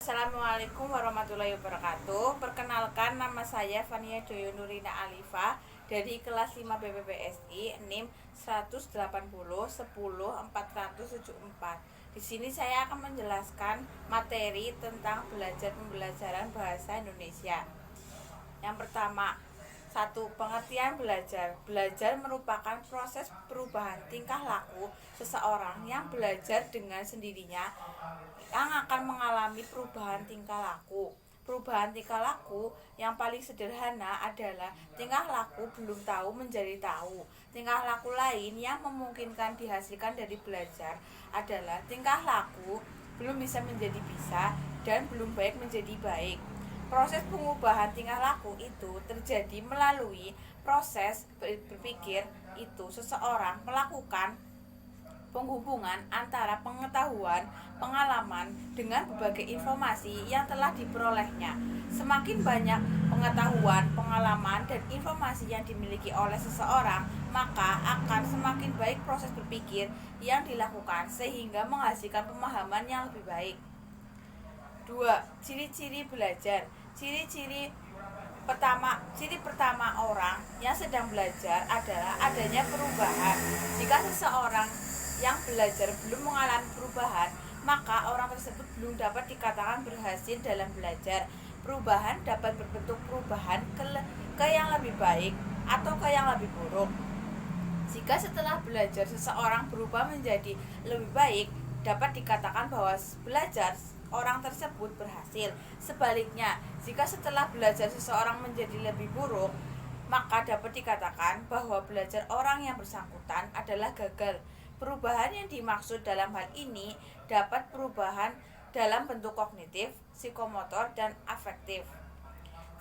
Assalamualaikum warahmatullahi wabarakatuh. Perkenalkan, nama saya Fania Joyo Nurina Alifa dari kelas 5 BPPSI NIM 180 10 474. Di sini saya akan menjelaskan materi tentang belajar pembelajaran bahasa Indonesia. Yang pertama, pengertian belajar. Belajar merupakan proses perubahan tingkah laku seseorang yang belajar dengan sendirinya yang akan mengalami perubahan tingkah laku. Perubahan tingkah laku yang paling sederhana adalah tingkah laku belum tahu menjadi tahu. Tingkah laku lain yang memungkinkan dihasilkan dari belajar adalah tingkah laku belum bisa menjadi bisa dan belum baik menjadi baik. Proses pengubahan tingkah laku itu terjadi melalui proses berpikir itu seseorang melakukan penghubungan antara pengetahuan, pengalaman dengan berbagai informasi yang telah diperolehnya. Semakin banyak pengetahuan, pengalaman, dan informasi yang dimiliki oleh seseorang, maka akan semakin baik proses berpikir yang dilakukan sehingga menghasilkan pemahaman yang lebih baik. 2. Ciri-ciri belajar. Ciri pertama orang yang sedang belajar adalah adanya perubahan. Jika seseorang yang belajar belum mengalami perubahan, maka orang tersebut belum dapat dikatakan berhasil dalam belajar. Perubahan dapat berbentuk perubahan ke yang lebih baik atau ke yang lebih buruk. Jika setelah belajar seseorang berubah menjadi lebih baik, dapat dikatakan bahwa belajar orang tersebut berhasil. Sebaliknya, jika setelah belajar seseorang menjadi lebih buruk, maka dapat dikatakan bahwa belajar orang yang bersangkutan adalah gagal. Perubahan yang dimaksud dalam hal ini dapat perubahan dalam bentuk kognitif, psikomotor, dan afektif.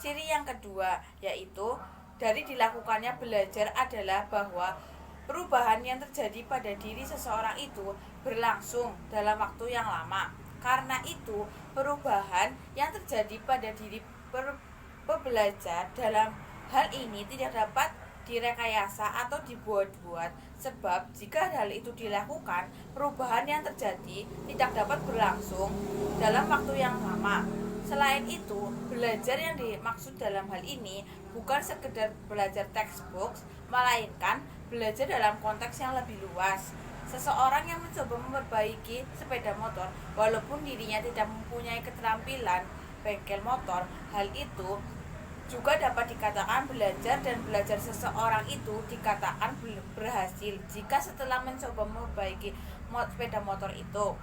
Ciri yang kedua yaitu dari dilakukannya belajar adalah bahwa perubahan yang terjadi pada diri seseorang itu berlangsung dalam waktu yang lama. Karena itu, perubahan yang terjadi pada diri pembelajar dalam hal ini tidak dapat direkayasa atau dibuat-buat, sebab jika hal itu dilakukan, perubahan yang terjadi tidak dapat berlangsung dalam waktu yang lama. Selain itu, belajar yang dimaksud dalam hal ini bukan sekedar belajar textbook, melainkan belajar dalam konteks yang lebih luas. Seseorang yang mencoba memperbaiki sepeda motor walaupun dirinya tidak mempunyai keterampilan bengkel motor, hal itu juga dapat dikatakan belajar, dan belajar seseorang itu dikatakan berhasil jika setelah mencoba memperbaiki sepeda motor itu,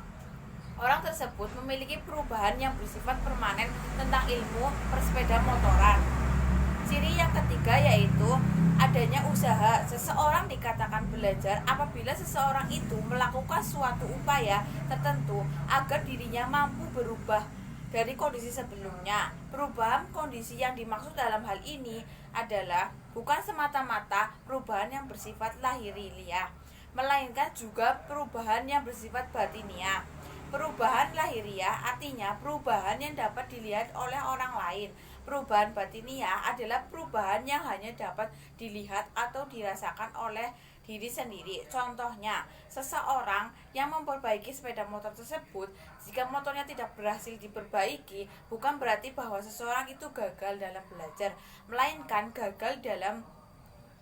orang tersebut memiliki perubahan yang bersifat permanen tentang ilmu persepeda motoran. Ciri yang ketiga yaitu adanya usaha. Seseorang dikatakan belajar apabila seseorang itu melakukan suatu upaya tertentu agar dirinya mampu berubah dari kondisi sebelumnya. Perubahan kondisi yang dimaksud dalam hal ini adalah bukan semata-mata perubahan yang bersifat lahiriah, melainkan juga perubahan yang bersifat batiniah. Perubahan lahiriah artinya perubahan yang dapat dilihat oleh orang lain. Perubahan batiniah adalah perubahan yang hanya dapat dilihat atau dirasakan oleh diri sendiri. Contohnya, seseorang yang memperbaiki sepeda motor tersebut, jika motornya tidak berhasil diperbaiki, bukan berarti bahwa seseorang itu gagal dalam belajar, melainkan gagal dalam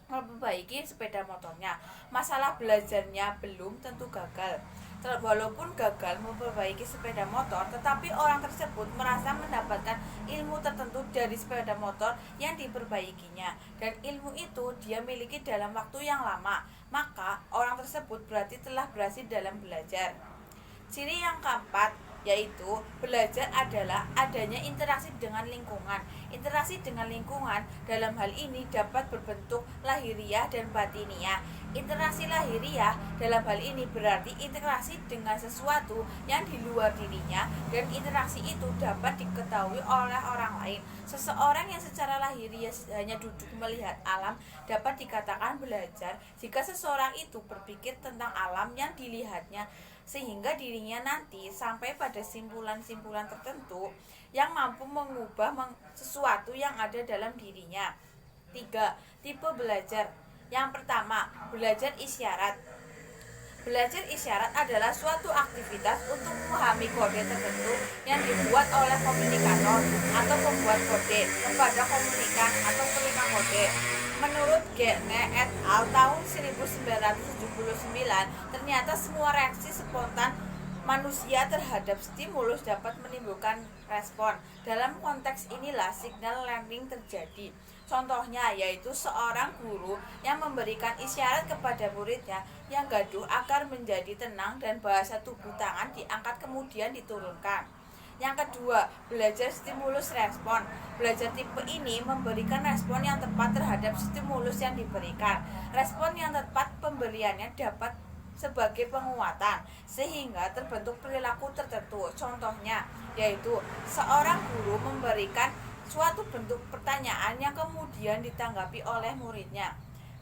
memperbaiki sepeda motornya. Masalah belajarnya belum tentu gagal. Walaupun gagal memperbaiki sepeda motor, tetapi orang tersebut merasa mendapatkan ilmu tertentu dari sepeda motor yang diperbaikinya, dan ilmu itu dia miliki dalam waktu yang lama, maka orang tersebut berarti telah berhasil dalam belajar. Ciri yang keempat yaitu belajar adalah adanya interaksi dengan lingkungan. Interaksi dengan lingkungan dalam hal ini dapat berbentuk lahiriah dan batiniah. Interaksi lahiriah dalam hal ini berarti interaksi dengan sesuatu yang di luar dirinya, dan interaksi itu dapat diketahui oleh orang lain. Seseorang yang secara lahiriah hanya duduk melihat alam dapat dikatakan belajar jika seseorang itu berpikir tentang alam yang dilihatnya, sehingga dirinya nanti sampai pada simpulan-simpulan tertentu yang mampu mengubah sesuatu yang ada dalam dirinya. 3. Tipe belajar. Yang pertama, belajar isyarat. Belajar isyarat adalah suatu aktivitas untuk memahami kode tertentu yang dibuat oleh komunikator atau pembuat kode kepada komunikan atau terima kode. Menurut Gerne et al. Tahun 1979, ternyata semua reaksi spontan manusia terhadap stimulus dapat menimbulkan respon. Dalam konteks inilah signal learning terjadi. Contohnya yaitu seorang guru yang memberikan isyarat kepada muridnya yang gaduh agar menjadi tenang dan bahasa tubuh tangan diangkat kemudian diturunkan. Yang kedua, belajar stimulus respon. Belajar tipe ini memberikan respon yang tepat terhadap stimulus yang diberikan. Respon yang tepat pemberiannya dapat sebagai penguatan sehingga terbentuk perilaku tertentu. Contohnya yaitu seorang guru memberikan suatu bentuk pertanyaan yang kemudian ditanggapi oleh muridnya.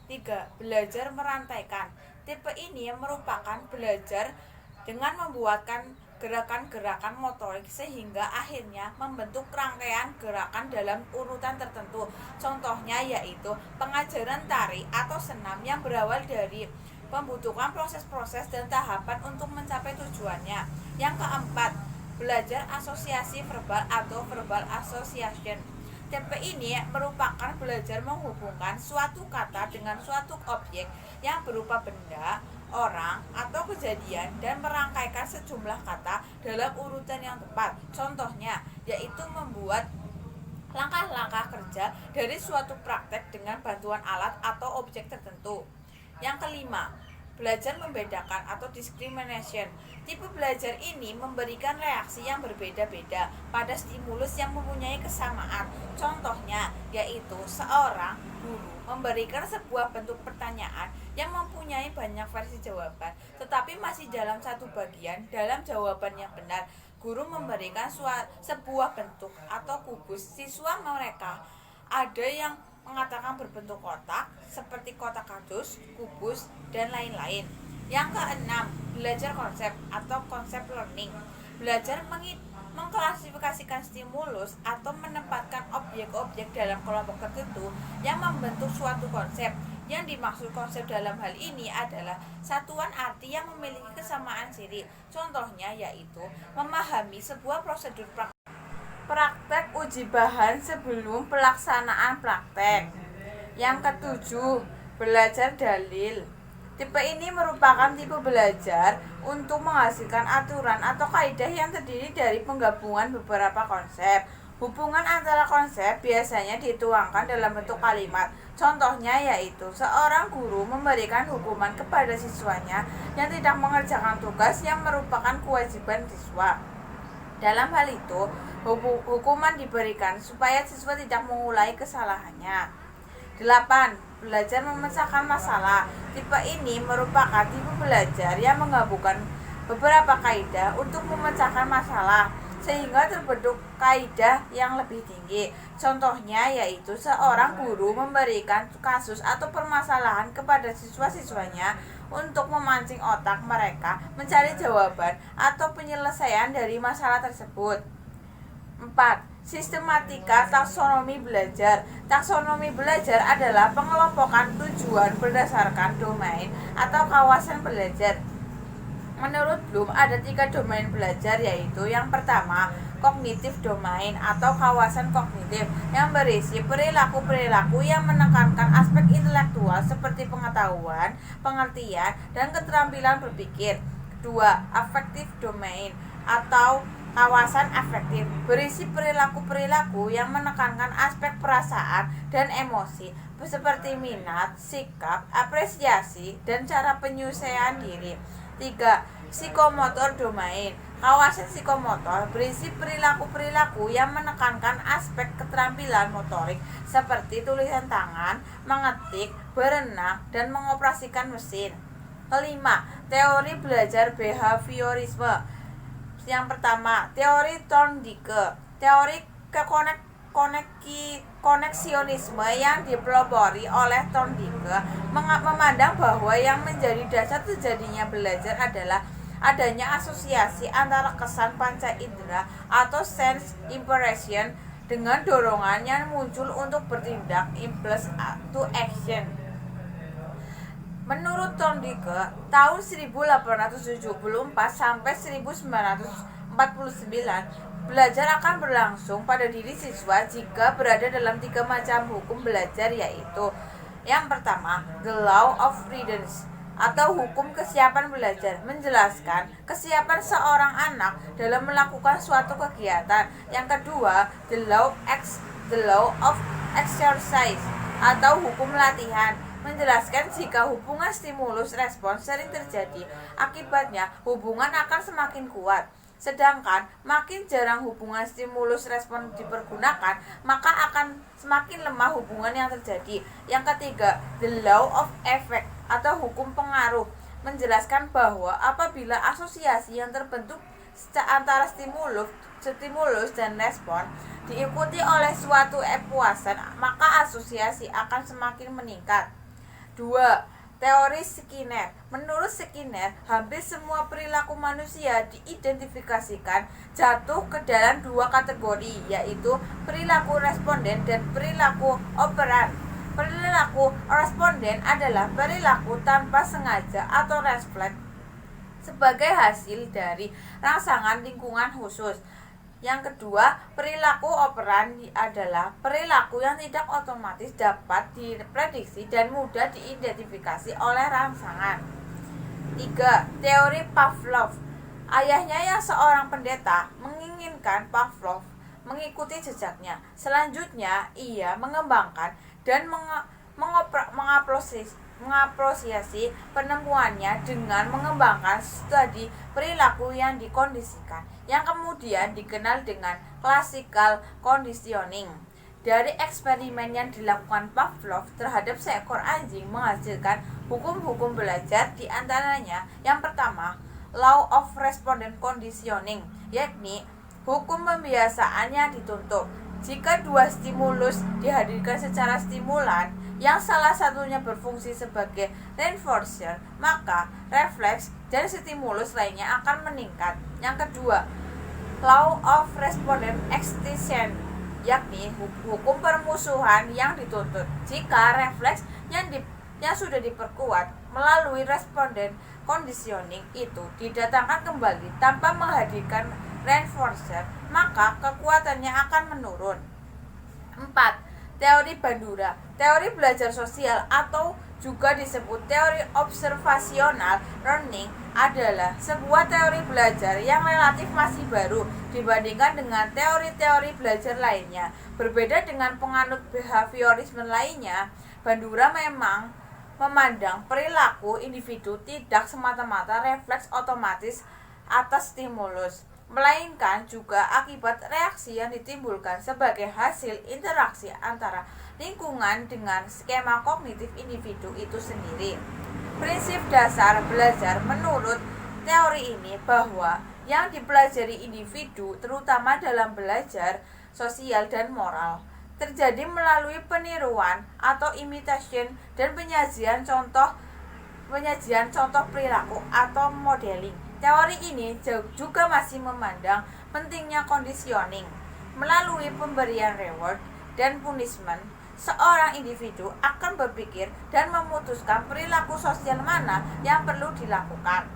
3. Belajar merantaikan. Tipe ini merupakan belajar dengan membuatkan gerakan-gerakan motorik sehingga akhirnya membentuk rangkaian gerakan dalam urutan tertentu. Contohnya yaitu pengajaran tari atau senam yang berawal dari membutuhkan proses-proses dan tahapan untuk mencapai tujuannya. Yang keempat, belajar asosiasi verbal atau verbal association. Tipe ini merupakan belajar menghubungkan suatu kata dengan suatu objek yang berupa benda, orang, atau kejadian dan merangkaikan sejumlah kata dalam urutan yang tepat. Contohnya yaitu membuat langkah-langkah kerja dari suatu praktek dengan bantuan alat atau objek tertentu. Yang kelima, belajar membedakan atau discrimination. Tipe belajar ini memberikan reaksi yang berbeda-beda pada stimulus yang mempunyai kesamaan. Contohnya yaitu seorang guru memberikan sebuah bentuk pertanyaan yang mempunyai banyak versi jawaban, tetapi masih dalam satu bagian dalam jawaban yang benar. Guru memberikan sebuah bentuk atau kubus. Siswa mereka ada yang mengatakan berbentuk kotak seperti kotak kardus, kubus, dan lain-lain. Yang keenam, belajar konsep atau konsep learning. Belajar mengklasifikasikan stimulus atau menempatkan objek-objek dalam kelompok tertentu yang membentuk suatu konsep. Yang dimaksud konsep dalam hal ini adalah satuan arti yang memiliki kesamaan ciri. Contohnya yaitu memahami sebuah prosedur praktek uji bahan sebelum pelaksanaan praktek. Yang ketujuh, belajar dalil. Tipe ini merupakan tipe belajar untuk menghasilkan aturan atau kaidah yang terdiri dari penggabungan beberapa konsep. Hubungan antara konsep biasanya dituangkan dalam bentuk kalimat. Contohnya yaitu seorang guru memberikan hukuman kepada siswanya yang tidak mengerjakan tugas yang merupakan kewajiban siswa. Dalam hal itu, hukuman diberikan supaya siswa tidak mengulangi kesalahannya. 8. Belajar memecahkan masalah. Tipe ini merupakan tipe belajar yang menggabungkan beberapa kaidah untuk memecahkan masalah sehingga terbentuk kaidah yang lebih tinggi. Contohnya yaitu seorang guru memberikan kasus atau permasalahan kepada siswa-siswanya untuk memancing otak mereka mencari jawaban atau penyelesaian dari masalah tersebut. 4. Sistematika taksonomi belajar. Taksonomi belajar adalah pengelompokan tujuan berdasarkan domain atau kawasan belajar. Menurut Bloom ada 3 domain belajar, yaitu yang pertama, kognitif domain atau kawasan kognitif yang berisi perilaku-perilaku yang menekankan aspek intelektual seperti pengetahuan, pengertian, dan keterampilan berpikir. 2. Affective domain atau kawasan afektif berisi perilaku-perilaku yang menekankan aspek perasaan dan emosi seperti minat, sikap, apresiasi, dan cara penyelesaian diri. 3. Psikomotor domain. Kawasan psikomotor berisi perilaku-perilaku yang menekankan aspek keterampilan motorik seperti tulisan tangan, mengetik, berenang, dan mengoperasikan mesin. 5. Teori belajar behaviorisme. Yang pertama, teori Thorndike. Teori koneksionisme yang dipelopori oleh Thorndike memandang bahwa yang menjadi dasar terjadinya belajar adalah adanya asosiasi antara kesan panca indera atau sense impression dengan dorongan yang muncul untuk bertindak, impulse to action. Menurut Thorndike, tahun 1874 sampai 1949, belajar akan berlangsung pada diri siswa jika berada dalam 3 macam hukum belajar, yaitu yang pertama, the law of readiness atau hukum kesiapan belajar, menjelaskan kesiapan seorang anak dalam melakukan suatu kegiatan. Yang kedua, the law of exercise atau hukum latihan, menjelaskan jika hubungan stimulus respons sering terjadi, akibatnya hubungan akan semakin kuat. Sedangkan makin jarang hubungan stimulus respon dipergunakan, maka akan semakin lemah hubungan yang terjadi. Yang ketiga, the law of effect atau hukum pengaruh, menjelaskan bahwa apabila asosiasi yang terbentuk antara stimulus dan respon diikuti oleh suatu kepuasan, maka asosiasi akan semakin meningkat. 2. Teori Skinner. Menurut Skinner, hampir semua perilaku manusia diidentifikasikan jatuh ke dalam 2 kategori, yaitu perilaku responden dan perilaku operan. Perilaku responden adalah perilaku tanpa sengaja atau refleks sebagai hasil dari rangsangan lingkungan khusus. Yang kedua, perilaku operan adalah perilaku yang tidak otomatis dapat diprediksi dan mudah diidentifikasi oleh rangsangan. 3. Teori Pavlov. Ayahnya yang seorang pendeta menginginkan Pavlov mengikuti jejaknya. Selanjutnya, ia mengembangkan dan mengapresiasi penemuannya dengan mengembangkan studi perilaku yang dikondisikan, yang kemudian dikenal dengan classical conditioning. Dari eksperimen yang dilakukan Pavlov terhadap seekor anjing menghasilkan hukum-hukum belajar, di antaranya yang pertama, law of respondent conditioning, yakni hukum pembiasaan yang dituntut. Jika 2 stimulus dihadirkan secara stimulan, yang salah satunya berfungsi sebagai reinforcer, maka refleks dan stimulus lainnya akan meningkat. Yang kedua, law of respondent extinction, yakni hukum permusuhan yang dituntut. Jika refleks yang sudah diperkuat melalui respondent conditioning itu didatangkan kembali tanpa menghadirkan reinforcer, maka kekuatannya akan menurun. 4. Teori Bandura. Teori belajar sosial atau juga disebut teori observational learning adalah sebuah teori belajar yang relatif masih baru dibandingkan dengan teori-teori belajar lainnya. Berbeda dengan penganut behaviorisme lainnya, Bandura memang memandang perilaku individu tidak semata-mata refleks otomatis atas stimulus, melainkan juga akibat reaksi yang ditimbulkan sebagai hasil interaksi antara lingkungan dengan skema kognitif individu itu sendiri. Prinsip dasar belajar menurut teori ini bahwa yang dipelajari individu, terutama dalam belajar sosial dan moral, terjadi melalui peniruan atau imitation dan penyajian contoh perilaku atau modeling. Teori ini juga masih memandang pentingnya conditioning. Melalui pemberian reward dan punishment, seorang individu akan berpikir dan memutuskan perilaku sosial mana yang perlu dilakukan.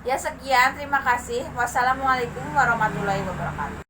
Ya, sekian, terima kasih. Wassalamualaikum warahmatullahi wabarakatuh.